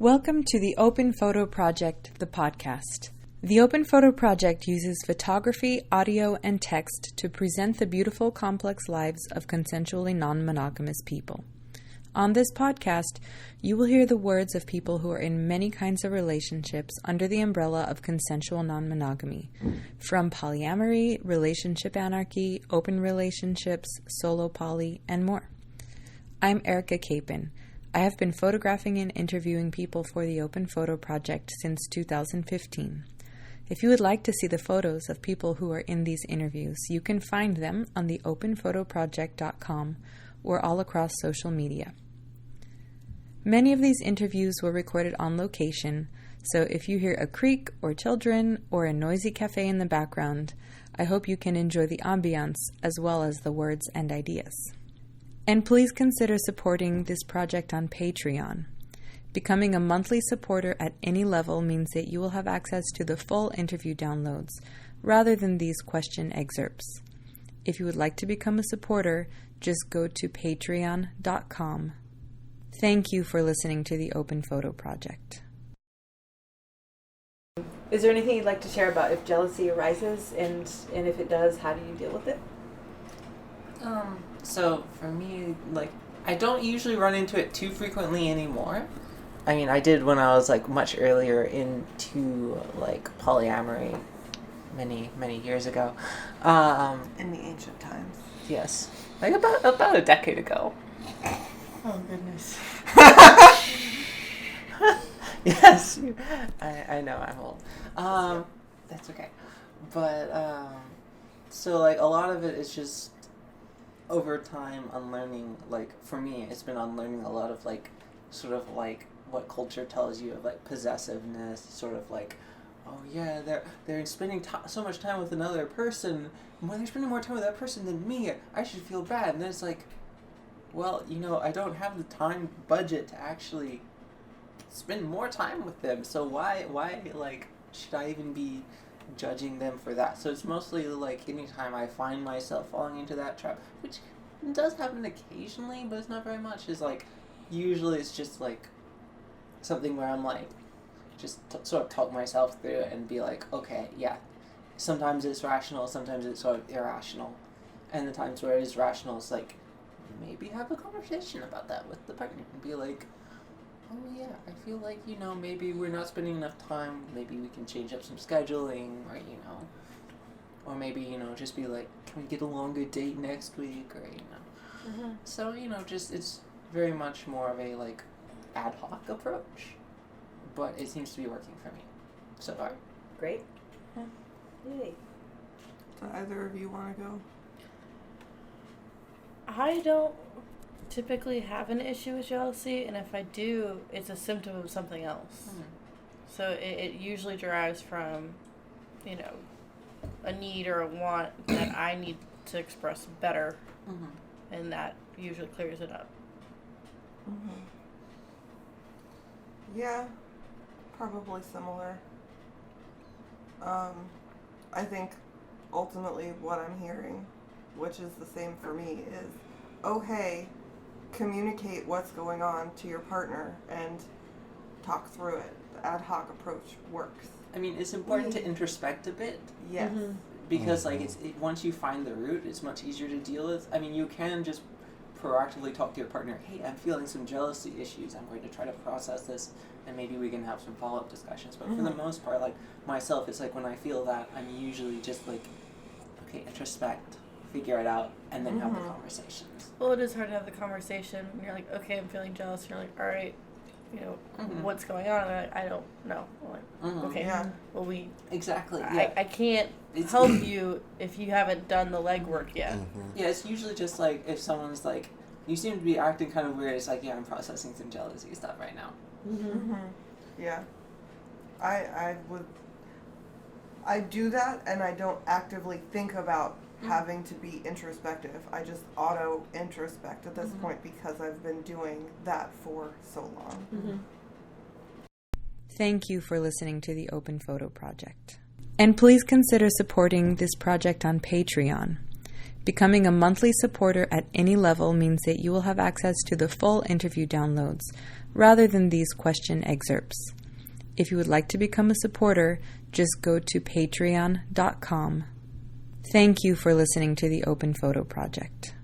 Welcome to the Open Photo Project, the podcast. The Open Photo Project uses photography, audio, and text to present the beautiful, complex lives of consensually non-monogamous people. On this podcast, you will hear the words of people who are in many kinds of relationships under the umbrella of consensual non-monogamy, from polyamory, relationship anarchy, open relationships, solo poly, and more. I'm Erica Capin. I have been photographing and interviewing people for the Open Photo Project since 2015. If you would like to see the photos of people who are in these interviews, you can find them on the openphotoproject.com or all across social media. Many of these interviews were recorded on location, so if you hear a creak or children or a noisy cafe in the background, I hope you can enjoy the ambiance as well as the words and ideas. And please consider supporting this project on Patreon. Becoming a monthly supporter at any level means that you will have access to the full interview downloads, rather than these question excerpts. If you would like to become a supporter, just go to patreon.com. Thank you for listening to the Open Photo Project. Is there anything you'd like to share about if jealousy arises, and if it does, how do you deal with it? So for me, I don't usually run into it too frequently anymore. I mean, I did when I was, much earlier into, polyamory many years ago. In the ancient times. Yes. About a decade ago. Oh, goodness. Yes. I know, I'm old. That's okay. But, so, a lot of it is just over time unlearning, for me, it's been unlearning a lot of, what culture tells you of, possessiveness, sort of, oh, yeah, they're spending so much time with another person, and when they're spending more time with that person than me, I should feel bad. And then it's well, I don't have the time budget to actually spend more time with them, so why, should I even be judging them for that? So it's mostly anytime I find myself falling into that trap, which does happen occasionally, but it's not very much, is usually it's just something where I'm just sort of talk myself through it and be okay, yeah, sometimes it's rational, sometimes it's sort of irrational, and the times where it is rational, it's maybe have a conversation about that with the partner and be oh yeah, I feel maybe we're not spending enough time, maybe we can change up some scheduling, or maybe, just be can we get a longer date next week, or, Mm-hmm. So, it's very much more of a, ad hoc approach, but it seems to be working for me so far. Great. Yeah. Yay. Do either of you want to go? I don't typically have an issue with jealousy, and if I do, it's a symptom of something else. So it usually derives from, a need or a want that I need to express better, and that usually clears it up. Yeah, probably similar. I think ultimately what I'm hearing, which is the same for me, is, oh hey, communicate what's going on to your partner and talk through it. The ad hoc approach works. I mean, it's important to introspect a bit. Yes. Because, once you find the root, it's much easier to deal with. I mean, you can just proactively talk to your partner, hey, I'm feeling some jealousy issues, I'm going to try to process this, and maybe we can have some follow-up discussions. But for the most part, myself, it's when I feel that, I'm usually just okay, introspect, figure it out, and then have the conversations. Well, it is hard to have the conversation. You're okay, I'm feeling jealous. You're all right, what's going on? And I don't know. I'm okay, yeah. Well, Exactly, yeah. I can't help you if you haven't done the legwork yet. Yeah, it's usually just if someone's you seem to be acting kind of weird, it's yeah, I'm processing some jealousy stuff right now. Yeah. I do that, and I don't actively think about having to be introspective. I just auto-introspect at this point because I've been doing that for so long. Thank you for listening to the Open Photo Project. And please consider supporting this project on Patreon. Becoming a monthly supporter at any level means that you will have access to the full interview downloads, rather than these question excerpts. If you would like to become a supporter, just go to patreon.com. Thank you for listening to the Open Photo Project.